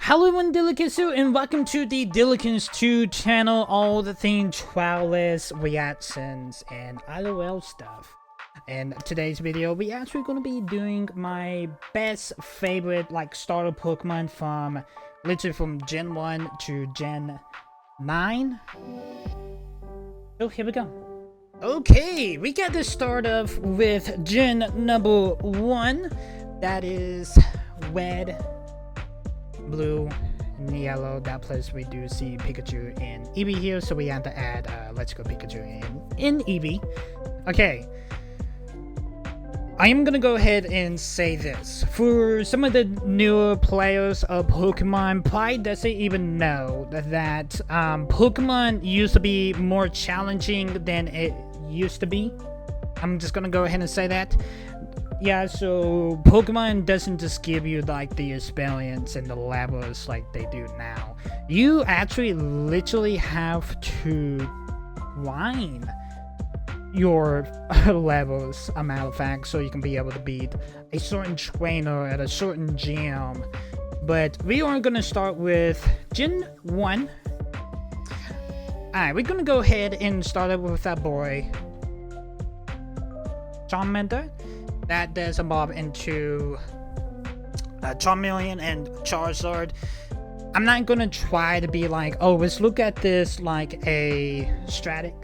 Hello everyone, Dillykins and welcome to the Dillykins 2 channel, all the things trial lists, reactions, and IRL stuff. In today's video, we actually going to be doing my best favorite starter Pokemon from literally from Gen 1 to Gen 9. So here we go. Okay, we got to start off with Gen number 1, that is Red, Blue, and Yellow. That place we do see Pikachu and Eevee here, so we have to add Let's Go Pikachu in Eevee. Okay, I am gonna go ahead and say this. For some of the newer players of Pokemon, probably doesn't even know that Pokemon used to be more challenging than it used to be. I'm just gonna go ahead and say that. Yeah, so Pokemon doesn't just give you the experience and the levels like they do now. You actually literally have to grind your levels, a matter of fact, so you can be able to beat a certain trainer at a certain gym. But we are gonna start with Gen 1. Alright, we're gonna go ahead and start it with that boy Charmander. That does evolve into Charmeleon and Charizard. I'm not gonna try to be like, oh, let's look at this like a Stratic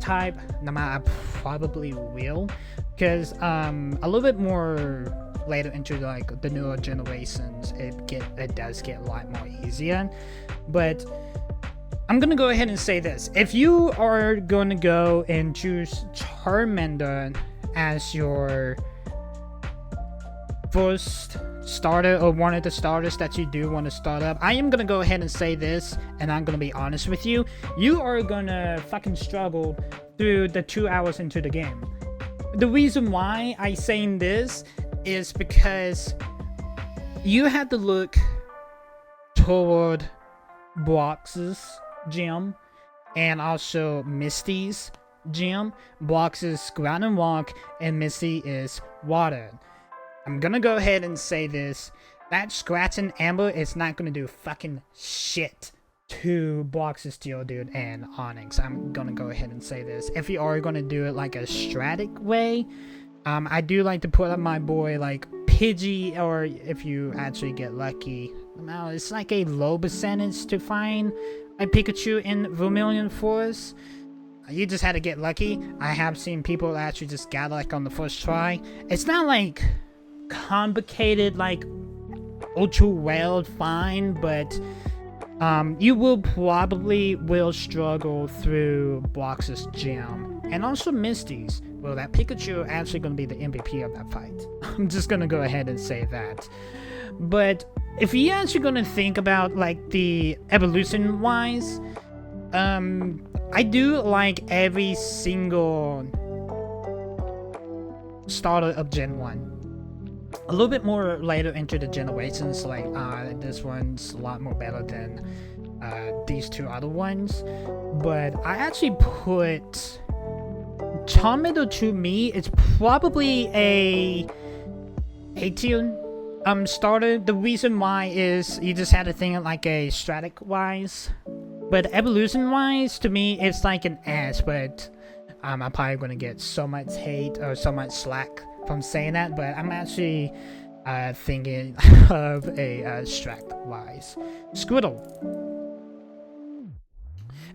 type. No, I probably will, because a little bit more later into the newer generations, it does get a lot more easier. But I'm gonna go ahead and say this: if you are going to go and choose Charmander as your first starter, or one of the starters that you do want to start up, I am gonna go ahead and say this, and I'm gonna be honest with you: you are gonna fucking struggle through the 2 hours into the game. The reason why I saying this is because you have to look toward Brock's gym and also Misty's gym. Brock's is ground and rock, and Misty is water. I'm gonna go ahead and say this: that Scratch and Amber is not gonna do fucking shit to Brock's Geodude and Onyx. I'm gonna go ahead and say this. If you are gonna do it like a Stratic way, I do like to put up my boy like Pidgey, or if you actually get lucky, now it's like a low percentage to find a Pikachu in Vermilion Forest. You just had to get lucky. I have seen people actually just got on the first try. It's not like complicated, like ultra well fine, but you will probably struggle through Brock's gym and also Misty's. Well, that Pikachu actually going to be the MVP of that fight. I'm just gonna go ahead and say that. But if you actually gonna think about the evolution wise, I do like every single starter of Gen 1. A little bit more later into the generations, this one's a lot more better than these two other ones. But I actually put Charmander, to me, it's probably a tier starter. The reason why is you just had to think like a Stratic wise. But evolution wise, to me, it's like an S, but I'm probably going to get so much hate or so much slack from saying that, but I'm actually thinking of a Stract wise. Squirtle.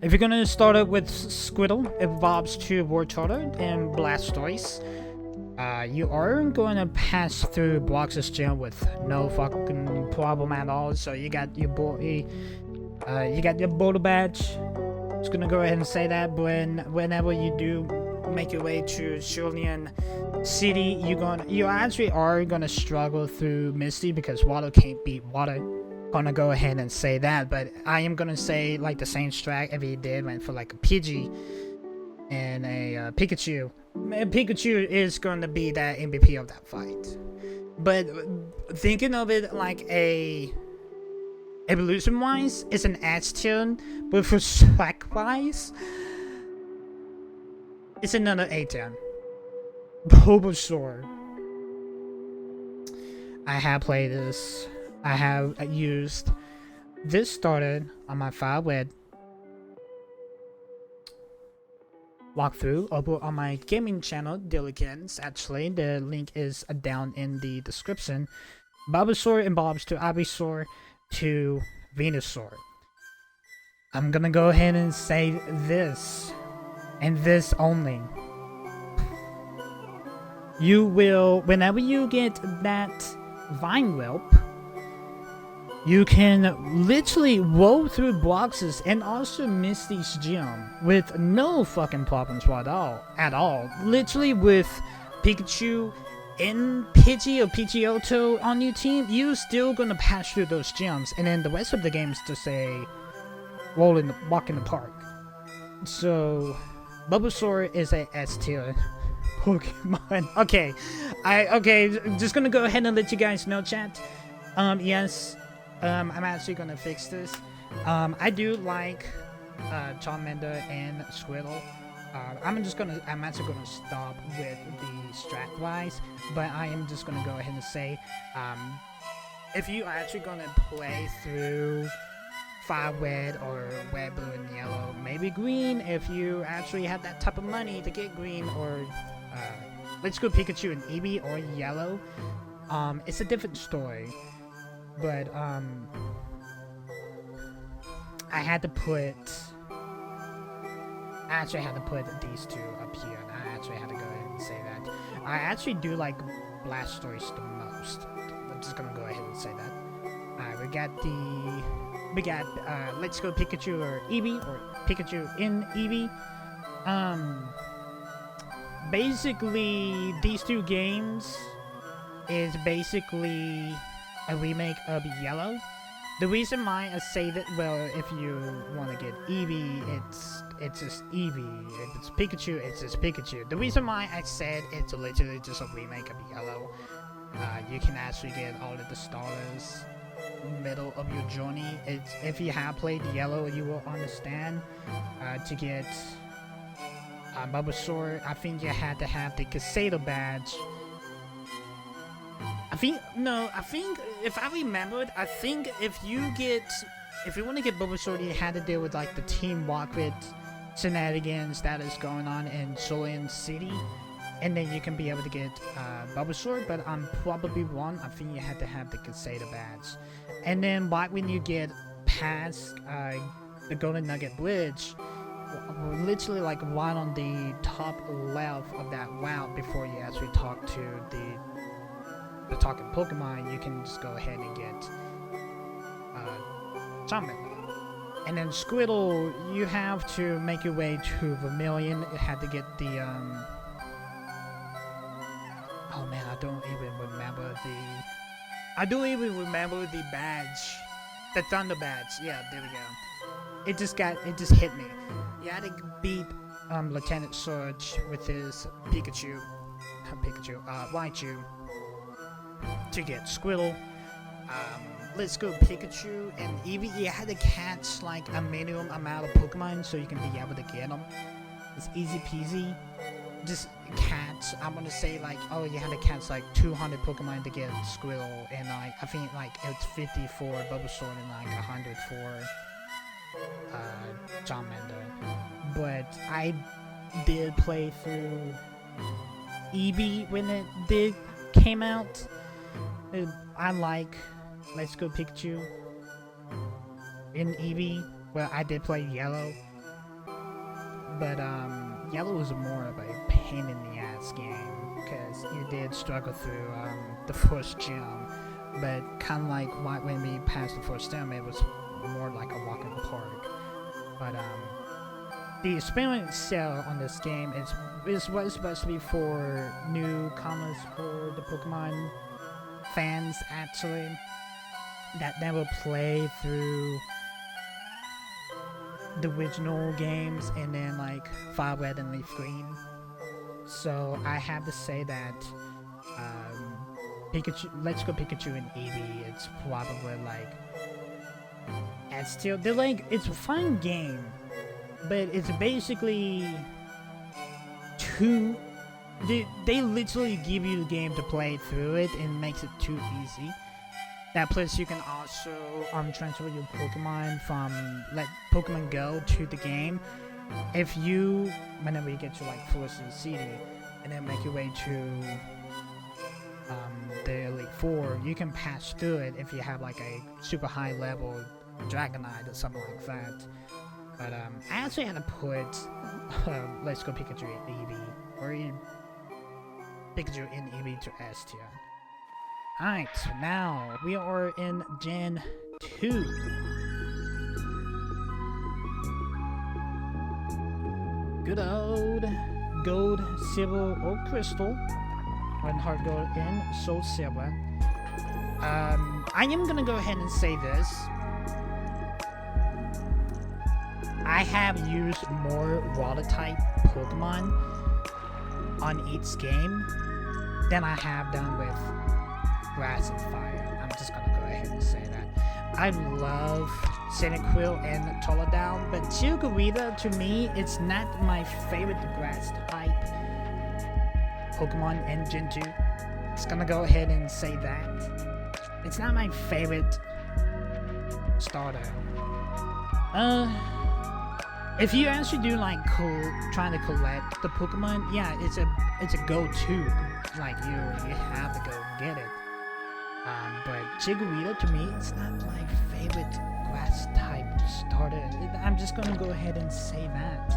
If you're going to start up with Squirtle, it evolves to Wartortle and Blastoise. You are going to pass through Brock's gym with no fucking problem at all. So you got your boy, you got your Boulder Badge. Just gonna go ahead and say that whenever you do make your way to Cerulean City, you actually are gonna struggle through Misty because water can't beat water. Gonna go ahead and say that, but I am gonna say the same strat if he went for a Pidgey and a Pikachu. Pikachu is going to be that MVP of that fight. But thinking of it like a evolution wise, it's an S tier, but for swag wise, it's another A tier. Bulbasaur. I have played this I have used this started on my 5-wed walkthrough over on my gaming channel, Dillykins. Actually, the link is down in the description. Bulbasaur evolves to Ivysaur to Venusaur. I'm gonna go ahead and say this, and this only. You will, whenever you get that Vine Whelp, you can literally roll through boxes and also miss these gems with no fucking problems at all. Literally with Pikachu and Pidgey or Pidgeotto on your team, you're still gonna pass through those gems, and then the rest of the game is just a walk in the park. So Bulbasaur is a S tier Pokemon. Okay, just gonna go ahead and let you guys know, chat. Yes. I'm actually gonna fix this. I do like Charmander and Squirtle. I'm actually gonna stop with the strat wise, but I am just gonna go ahead and say, if you are actually gonna play through 5-wed or red, blue, and yellow, maybe green if you actually have that type of money to get green, or let's go Pikachu and Eevee or yellow. It's a different story. But I actually had to put these two up here, and I actually had to go ahead and say that. I actually do like Blastoise the most. I'm just gonna go ahead and say that. We got Let's Go Pikachu or Eevee, or Pikachu in Eevee. Basically these two games is basically a remake of Yellow. The reason why I say that, well, if you want to get Eevee, it's just Eevee. If it's Pikachu, it's just Pikachu. The reason why I said it's literally just a remake of Yellow, you can actually get all of the starters middle of your journey. If you have played Yellow, you will understand. To get Bulbasaur, I think you had to have the Casado badge. I think if I remembered, I think if you want to get Bulbasaur, you had to deal with like the Team Rocket shenanigans that is going on in Solian City, and then you can be able to get Bulbasaur. But I'm probably wrong. I think you had to have the Casado badge, and then right when you get past the Golden Nugget Bridge, literally like right on the top left of that route before you actually talk to the talking Pokemon, you can just go ahead and get Charmander. And then Squirtle, you have to make your way to Vermilion. You had to get the oh man, I don't even remember the badge. The Thunder badge. Yeah, there we go. It just hit me. You had to beat Lieutenant Surge with his Raichu to get Squirtle. Let's Go Pikachu and Eevee. You had to catch like a minimum amount of Pokemon so you can be able to get them. It's easy peasy. Just catch. I'm gonna say like, oh, you had to catch like 200 Pokemon to get Squirtle, and like I think like it's 50 for Bulbasaur and like 100 for Charmander. But I did play through Eevee when it came out. I like Let's Go Pikachu in Eevee. Well, I did play Yellow, but Yellow was more of a pain in the ass game because you did struggle through the first gym, but kind of like right when we passed the first gym, it was more like a walk in the park. But the experience sale on this game is what is supposed to be for newcomers, for the Pokemon fans actually that never play through the original games and then like Fire Red and Leaf Green. So I have to say that Pikachu, Let's Go Pikachu and Eevee, it's probably like, and still they're like, it's a fun game, but it's basically too. They literally give you the game to play through it and makes it too easy. That place you can also transfer your Pokemon from let Pokemon Go to the game. If you, whenever you get to like Forest City, and then make your way to the Elite Four, you can pass through it if you have like a super high level Dragonite or something like that. But I actually had to put Let's Go Pikachu in EV, or Pikachu in EV to S tier. Alright, now we are in Gen 2. Good old Gold, Silver, or Crystal. When Heart Gold in Soul Silver. I am gonna go ahead and say this. I have used more water type Pokemon on each game than I have done with Grass and Fire. I'm just gonna go ahead and say that. I love Cyndaquil and Totodile, but Chikorita, to me, it's not my favorite Grass type Pokemon in Gen 2. Just gonna go ahead and say that. It's not my favorite starter. If you actually do like trying to collect the Pokemon, yeah, it's a go-to. Like you have to go get it. But Chikorita, to me, it's not my favorite Grass type starter. I'm just gonna go ahead and say that.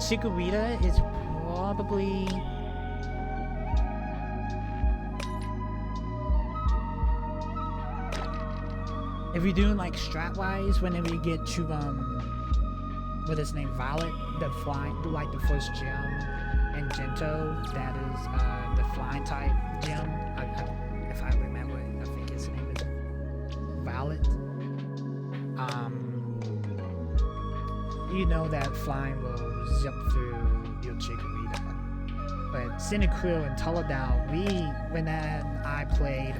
Chikorita is probably if you're doing like strat-wise, whenever you get to what is his name, Violet, the like the first gem in Gento, that is the flying type gem. If I remember, I think its name is Violet. You know that flying will zip through your Chikorita. But Cyndaquil and Totodile, when I played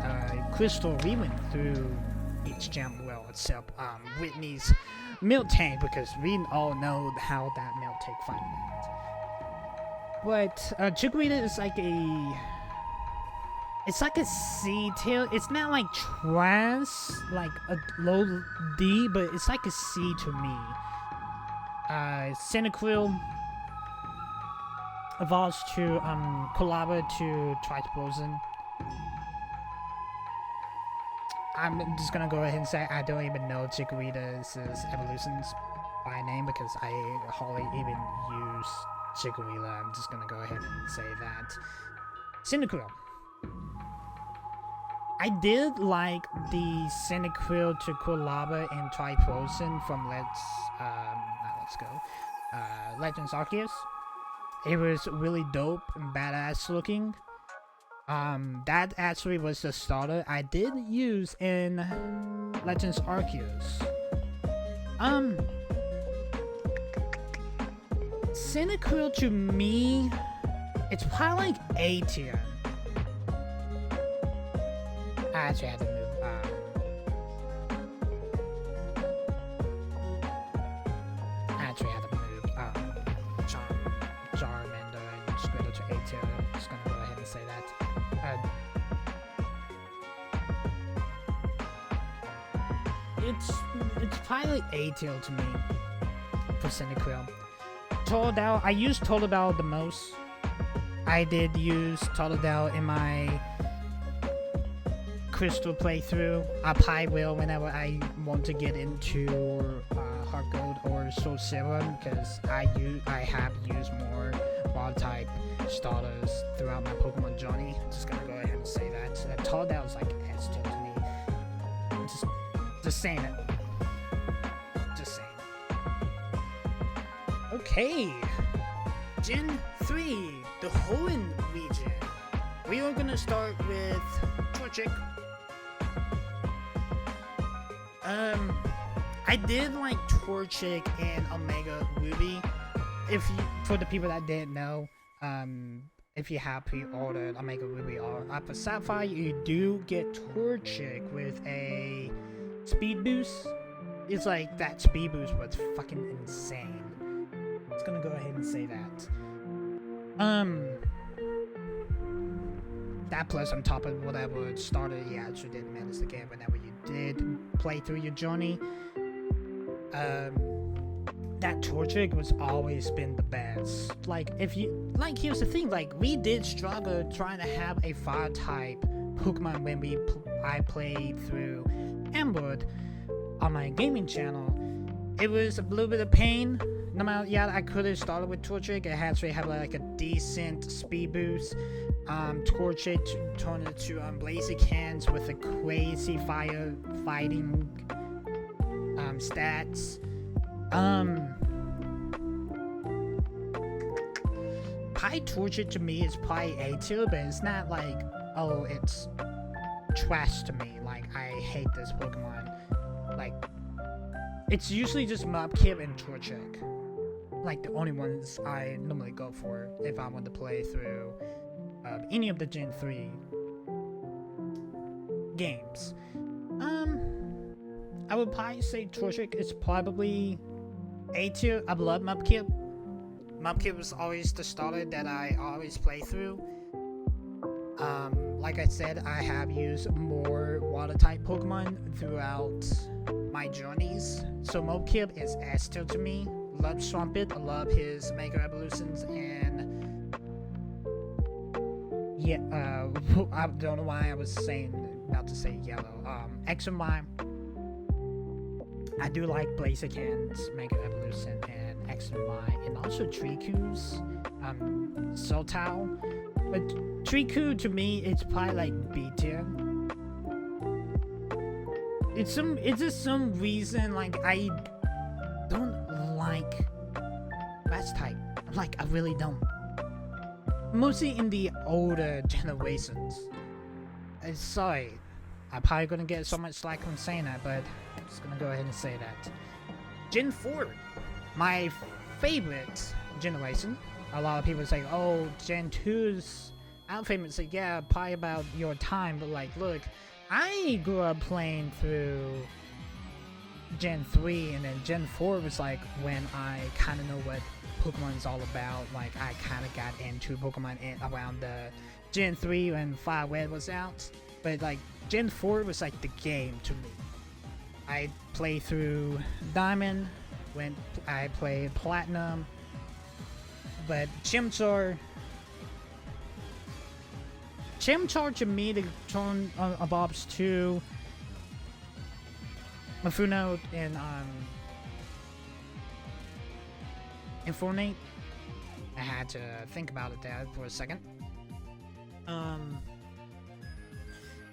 Crystal, we went through each gem well, except Whitney's Miltank, because we all know how that Miltank fight went. But Chikorita is like it's like a C tier. It's not like trash, like a low D, but it's like a C to me. Cyndaquil evolves to Colaba to Tripoison. I'm just gonna go ahead and say I don't even know Chikorita's evolutions by name because I hardly even use Chikorita. I'm just gonna go ahead and say that. Cyndaquil. I did like the Cyndaquil to Colaba and Tripoison from Legends Arceus. It was really dope and badass looking. That actually was the starter I did use in Legends Arceus. Cyndaquil to me, it's probably like A tier. I actually had to move. Charmander and Squirtle to A tier. I'm just gonna go ahead and say that. It's probably like A tier to me for Cyndaquil. Totodile, I used Totodile the most. I did use Totodile in my Crystal playthrough. I probably will whenever I want to get into Heart Gold or Soul Silver, because I have used more wild type starters throughout my Pokemon journey. Just gonna go ahead and say that. Totodile is like S tier to me. Just saying it. Just saying it. Okay. Gen 3, the Hoenn region. We are gonna start with Torchic. I did like Torchic and Omega Ruby. For the people that didn't know, if you have pre-ordered Omega Ruby or Alpha Sapphire, you do get Torchic with a speed boost. It's like that speed boost was fucking insane. I'm just gonna go ahead and say that. that plus on top of whatever starter you actually did manage to get whenever you did play through your journey. That Torchic was always been the best. Like, if you like, here's the thing, like, we did struggle trying to have a fire type Pokemon when I played through Emerald on my gaming channel. It was a little bit of pain. No matter, yeah, I could have started with Torchic. It actually had like a decent speed boost. Torchic turned it to Dillykins with a crazy fire fighting stats. Probably Torchic to me is probably A tier, but it's not like, oh, it's trash to me. Like, I hate this Pokemon. Like, it's usually just Mudkip and Torchic. Like, the only ones I normally go for if I want to play through any of the Gen 3 games. I would probably say Torchic is probably A tier. I love Mudkip. Mudkip was always the starter that I always play through. Like I said, I have used more water type Pokemon throughout my journeys. So Mudkip is S tier to me. Love Swampert, I love his Mega Evolutions, and yeah, I don't know why I was about to say yellow. X and Y. I do like Blaziken's Mega Evolution and X and Y, and also Triku's Sultao. But Triku to me, it's probably like B tier. It's just some reason like I don't like Grass type. Like, I really don't. Mostly in the older generations. Sorry, I'm probably gonna get so much slack from saying that, but I'm just gonna go ahead and say that. Gen 4, my favorite generation. A lot of people say, oh, Gen 2's out famous. Say, yeah, probably about your time, but like, look, I grew up playing through Gen 3, and then Gen 4 was like when I kind of know what Pokemon is all about. Like, I kind of got into Pokemon around the Gen 3 when Fire Red was out. But like, Gen 4 was like the game to me. I played through Diamond, when I played Platinum, but Chimchar to me, the turn evolves to Mafuno and Infernape. I had to think about it there for a second.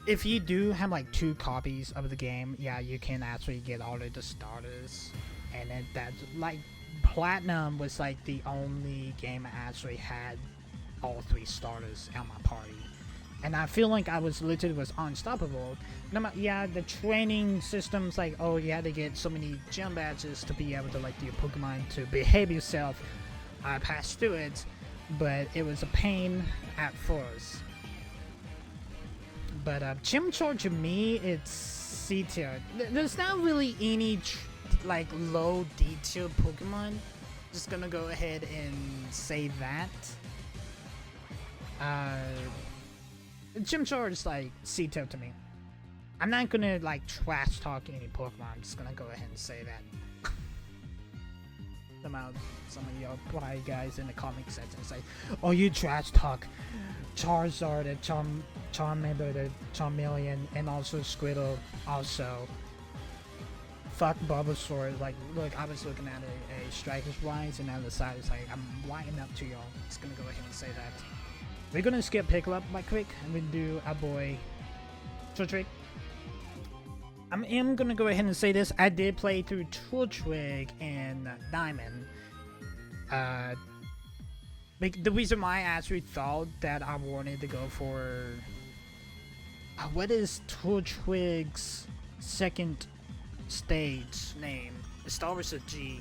If you do have like 2 copies of the game, yeah, you can actually get all of the starters. And then that's like Platinum was like the only game I actually had all 3 starters on my party. And I feel like I was literally unstoppable. Yeah, the training systems, like, oh, you had to get so many gym badges to be able to like your Pokemon to behave yourself. I passed through it, but it was a pain at first. But Chimchar to me, it's C tier. There's not really any like low D tier Pokemon. Just gonna go ahead and say that. Chimchar is like C tier to me. I'm not gonna like trash talk any Pokemon. I'm just gonna go ahead and say that. Some of y'all probably guys in the comment section say, "Oh, you trash talk Charizard, the Charmander, the Charmeleon, and also Squirtle. Also, fuck Bulbasaur." Like, look, I was looking at a Striker's Rise, and on the side it's like, I'm lighting up to y'all. Just gonna go ahead and say that. We're gonna skip Pickup right quick, and we do our boy Torchic. I am gonna go ahead and say this. I did play through Torchic and Diamond. The reason why I actually thought that I wanted to go for what is Torchic's second stage name? It starts with a G.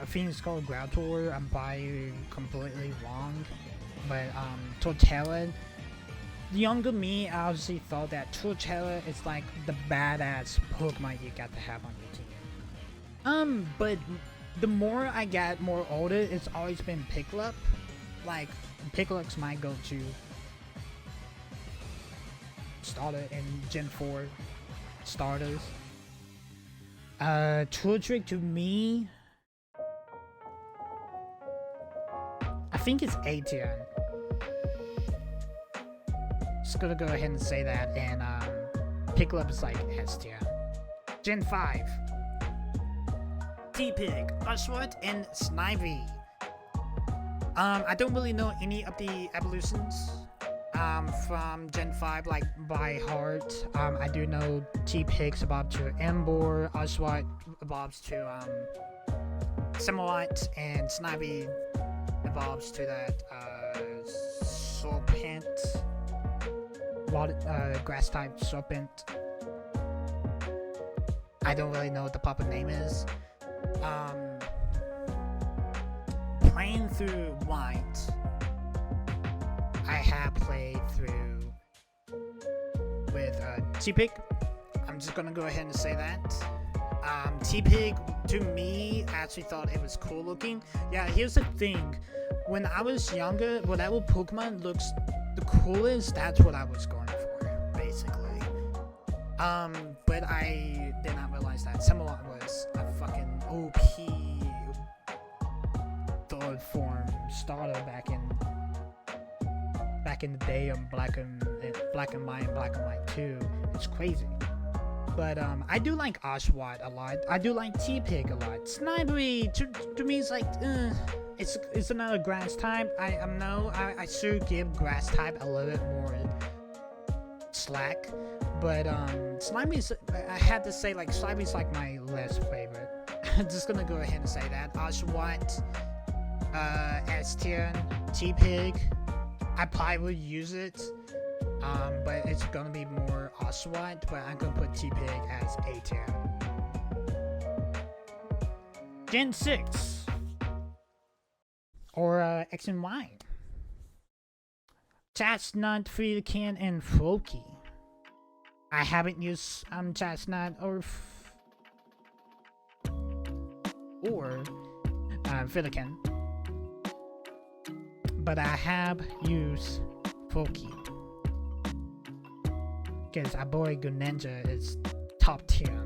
I think it's called Growlithe. I'm probably completely wrong, but Torterra. The younger me obviously thought that Torterra is like the badass Pokemon you got to have on your team. But the more I got more older, it's always been Pickup. like Picklux might go to starter in Gen 4 starters. Trick to me, I think it's A tier. Just gonna go ahead and say that, and Pickup is like S tier. Gen 5, T-Pig, Ushwood, and Snivy. I don't really know any of the evolutions from Gen 5 like by heart. I do know T-Pig's evolved to Embor, Ushwood evolves to Samurott, and Snivy evolves to that Serpent, grass type Serpent. I don't really know what the proper name is. Playing through White, I have played through with T-Pig. I'm just gonna go ahead and say that. T-Pig, to me, actually thought it was cool looking. Yeah, here's the thing. When I was younger, whatever Pokemon looks the coolest, that's what I was going for, basically. But I did not realize that Samurott was a fucking OP third form starter back in the day on Black and White and Black and White 2. It's crazy. But I do like Ushwood a lot. I do like T-Pig a lot. Snivy to me is like it's another grass type. I should give grass type a little bit more slack. But Slime's, I had to say, like, Slime's like my least favorite. I'm just gonna go ahead and say that. Ushwood, S tier, T-Pig, I probably would use it, but it's gonna be more Ushwood, but I'm gonna put T-Pig as A tier. Gen 6, or X and Y. Chestnut, Dillykins, and Floki. I haven't used Chestnut or Dillykins, but I have used Floki because our boy Greninja is top tier.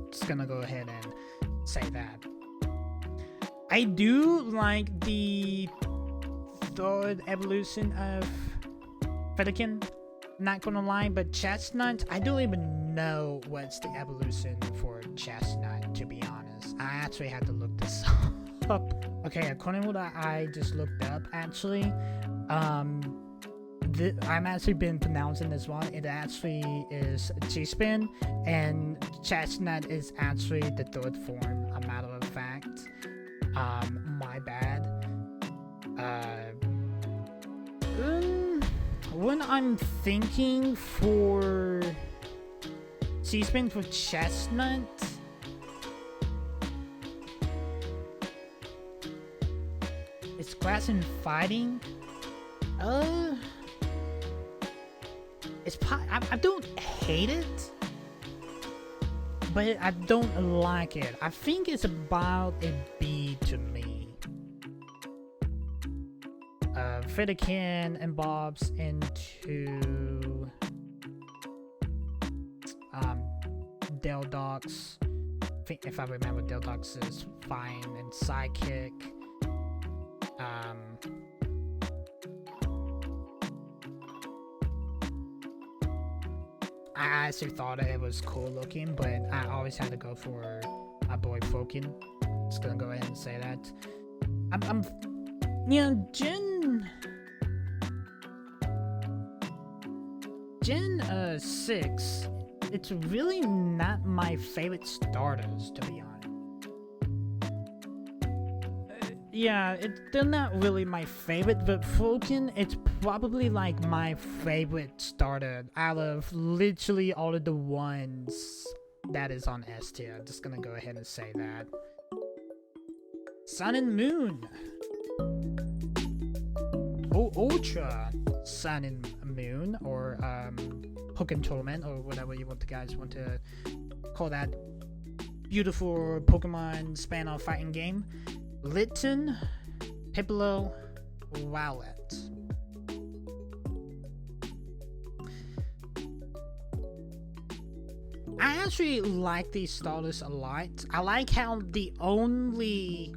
Just gonna go ahead and say that. I do like the third evolution of Dillykins. Not gonna lie, but Chestnut, I don't even know what's the evolution for Chestnut, to be honest. I actually had to look this up. Okay, according to what I just looked up, actually, I'm actually been pronouncing this wrong. It actually is G-Spin, and Chestnut is actually the third form, a matter of fact. My bad. When I'm thinking for C-Spin for Chestnut, it's grass and fighting. I don't hate it, but I don't like it. I think it's about a B to me. Dillykins and Bob's into Dilldox. If I remember, Dilldox is fine, and Sidekick. I actually thought it was cool looking, but I always had to go for my boy Fokin. Just gonna go ahead and say that. Gen 6, it's really not my favorite starters, to be honest. They're not really my favorite, but Fokin, it's probably like my favorite starter out of literally all of the ones that is on S tier. I'm just gonna go ahead and say that. Sun and Moon. Ultra Sun and Moon, or Pokémon Tournament, or whatever you guys want to call that beautiful Pokemon span-off fighting game. Litten, Piplup, Wallet. I actually like these starters a lot. I like how the only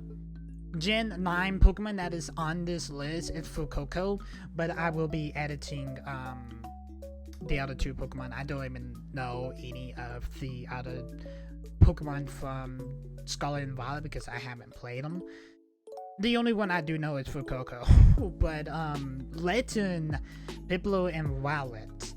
Gen 9 Pokemon that is on this list is Fuecoco, but I will be editing the other two Pokemon. I don't even know any of the other Pokemon from Scarlet and Violet because I haven't played them. The only one I do know is Fuecoco. But Legend, Piplup, and Wallet.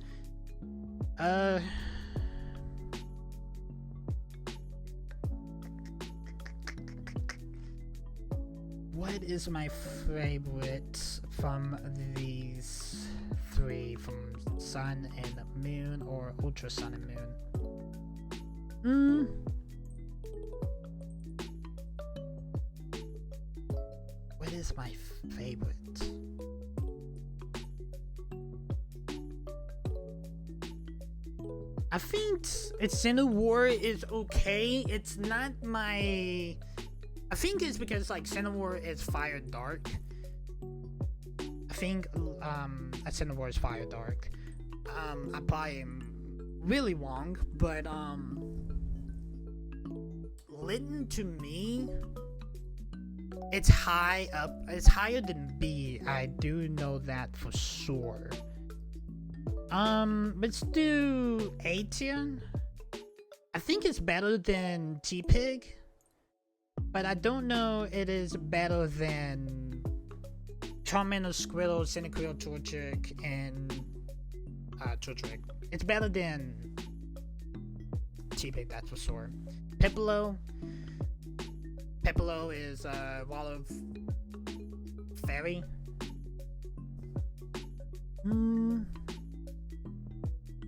What is my favorite from these three, from Sun and Moon or Ultra Sun and Moon? What is my favorite? I think Cinnamore is okay. It's not my... I think it's because like Cinnamore is Fire Dark. I think Cinnamore is Fire Dark. I probably am really wrong, but Litten to me, it's high up. It's higher than B. I do know that for sure. Let's do A tier. I think it's better than T-Pig, but I don't know it is better than Charmander, Squirtle, Cyndaquil, Torchic, and Torchic. It's better than T-Pig, that's for sure. Piplup. Piplup is Wall of Fairy.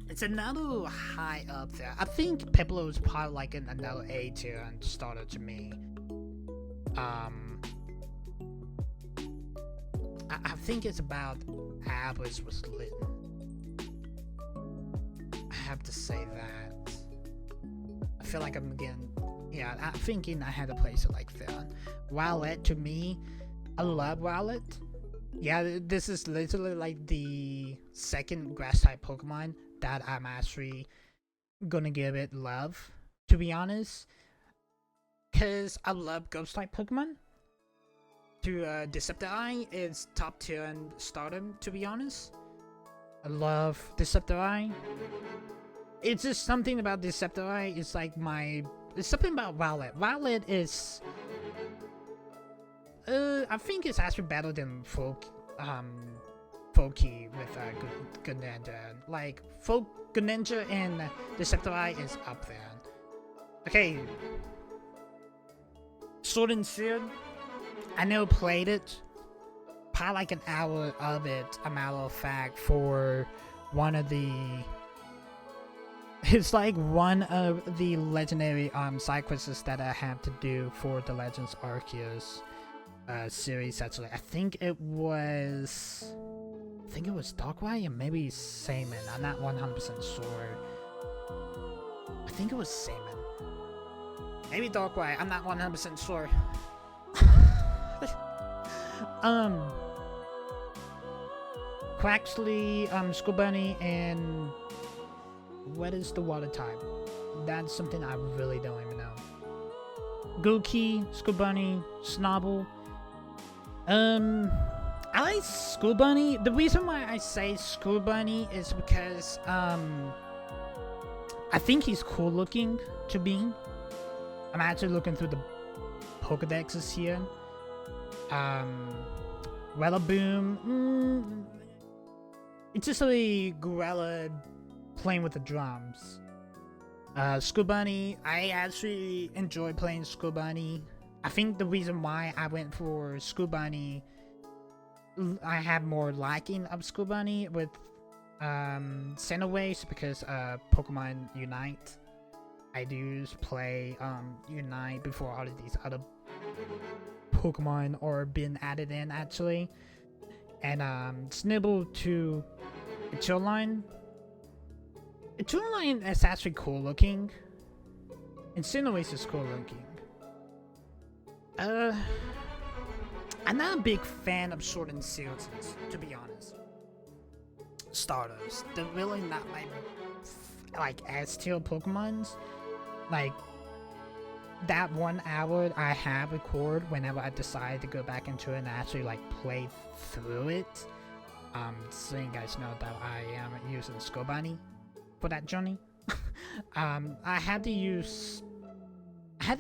It's another high up there. I think Piplup is probably like another A tier and starter to me. I think it's about average with Litten. I have to say that. I feel like I'm getting... Yeah, I'm thinking I had to place it like that. Wallet, to me, I love Wallet. Yeah, this is literally like the second grass-type Pokemon that I'm actually gonna give it love, to be honest. Because I love Ghost-type Pokemon. To Deceptini is top tier and stardom, to be honest. I love Deceptini. It's just something about Deceptini. It's like my... It's something about Violet. Violet is... I think it's actually better than Folky with Greninja. Like, Greninja and Deceptini is up there. Okay. Sword and Shield. I never played it. Probably like an hour of it, a matter of fact, for one of the... It's like one of the legendary side quests that I have to do for the Legends Arceus series, actually. I think it was Darkrai or maybe Salmon. I'm not 100% sure. I think it was Salmon. Maybe Darkrai, I'm not 100% sure. Quaxley, Scorbunny, and what is the water type? That's something I really don't even know. Gookie, Scorbunny, Snobble. I like Scorbunny. The reason why I say Scorbunny is because I think he's cool looking to me. I'm actually looking through the Pokedexes here. Rillaboom. It's just a gorilla playing with the drums. Scorbunny. I actually enjoy playing Scorbunny. I think the reason why I went for Scorbunny, I have more liking of Scorbunny with Xenoways because Pokemon Unite. I do play Unite before all of these other Pokemon are been added in, actually. And Snibble to Echirline. Echirline is actually cool looking. And Xenoways is cool looking. I'm not a big fan of Sword and Seasons, to be honest. Starters, they're really not my like S-tier Pokemons. Like that 1 hour I have record whenever I decide to go back into it and actually like play through it. So you guys know that I am using Scorbunny for that journey. I had to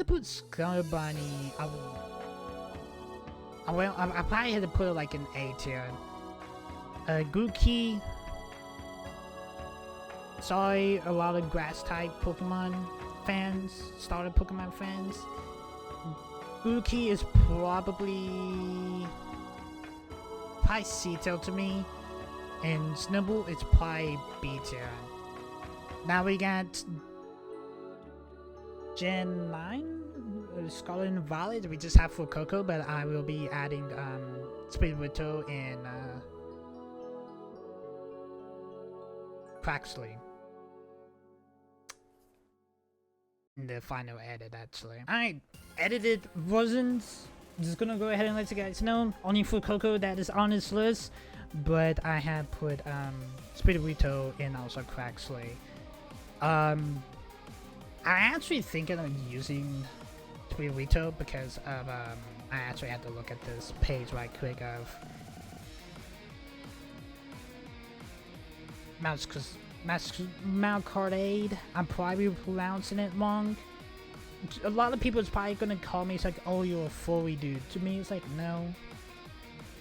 put Scorbunny. I probably had to put it like an A tier. Grookey. Sorry, a lot of grass type Pokemon fans, starter Pokemon fans. Grookey is probably C tier to me, and Snubbull is probably B tier. Now we got Gen 9, Scarlet and Violet. We just have for Coco, but I will be adding Speedwitto and Quaxley in the final edit, actually. Alright, edited versions. Just gonna go ahead and let you guys know. Only for Coco that is on this list, but I have put Speedwitto and also Quaxley. I actually thinking of using Speedwitto because of I actually had to look at this page right quick of Malcardade. I'm probably pronouncing it wrong. A lot of people is probably gonna call me, it's like, oh, you're a furry dude. To me, it's like, no,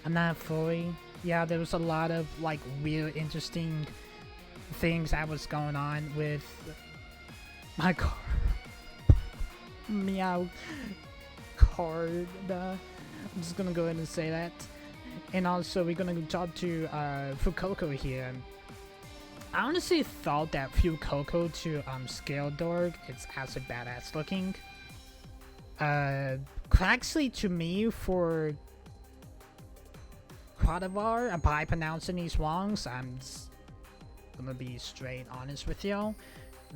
I'm not a furry. Yeah, there was a lot of like weird, interesting things that was going on with my car. Meow card. I'm just gonna go ahead and say that. And also, we're gonna jump to Fuecoco here. I honestly thought that Fuecoco to Scaldorg, it's actually badass looking. Quaxley to me for Quadavar, I'm probably pronouncing these wrong, so I'm just gonna be straight honest with y'all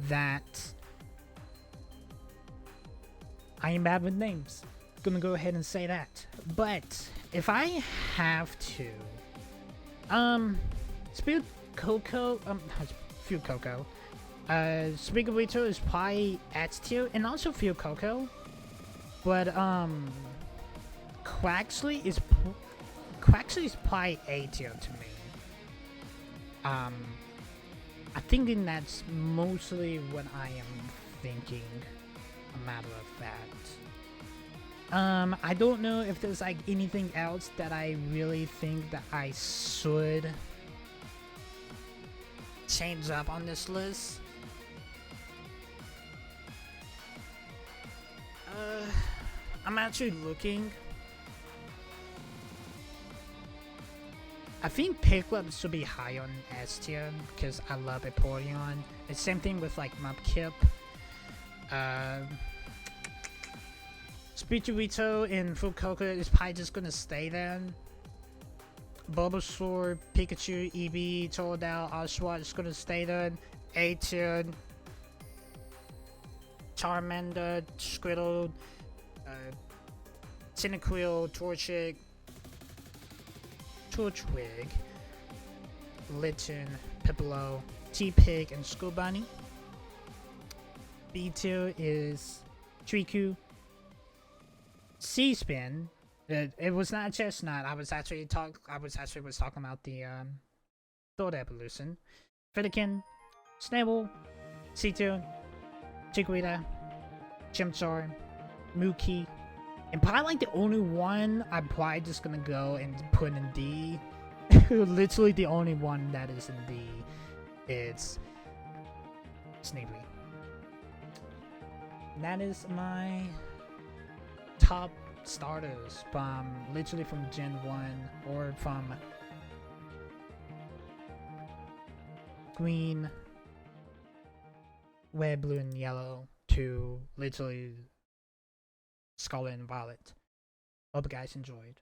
that I am bad with names. Gonna go ahead and say that. But if I have to, Fuecoco, Speedwitto is probably S tier, and also Fuecoco, but Quaxley is probably A tier to me. I'm thinking that's mostly what I am thinking. A matter of fact. I don't know if there's like anything else that I really think that I should change up on this list. I'm actually looking. I think Pickup should be high on S tier because I love Vaporeon. It's same thing with like Mudkip. Speedwitto and Fuecoco is probably just gonna stay there. Bulbasaur, Pikachu, Eevee, Totodile, Oshawott is gonna stay there. A tier. Charmander, Squirtle, Cyndaquil, Torchwig, Litten, Piplup, T-Pig, and Scorbunny. B tier is Triku. C-Spin. It was not Chestnut. I was actually talking about the third evolution. Dillykins, Snabble, C2, Chikorita, Chimchar, Mookie, and probably like the only one I'm probably just gonna go and put in D. Literally the only one that is in D. It's Snavely. That is my top starters from literally from Gen 1 or from green, red, blue, and yellow to literally Scarlet and Violet. Hope you guys enjoyed.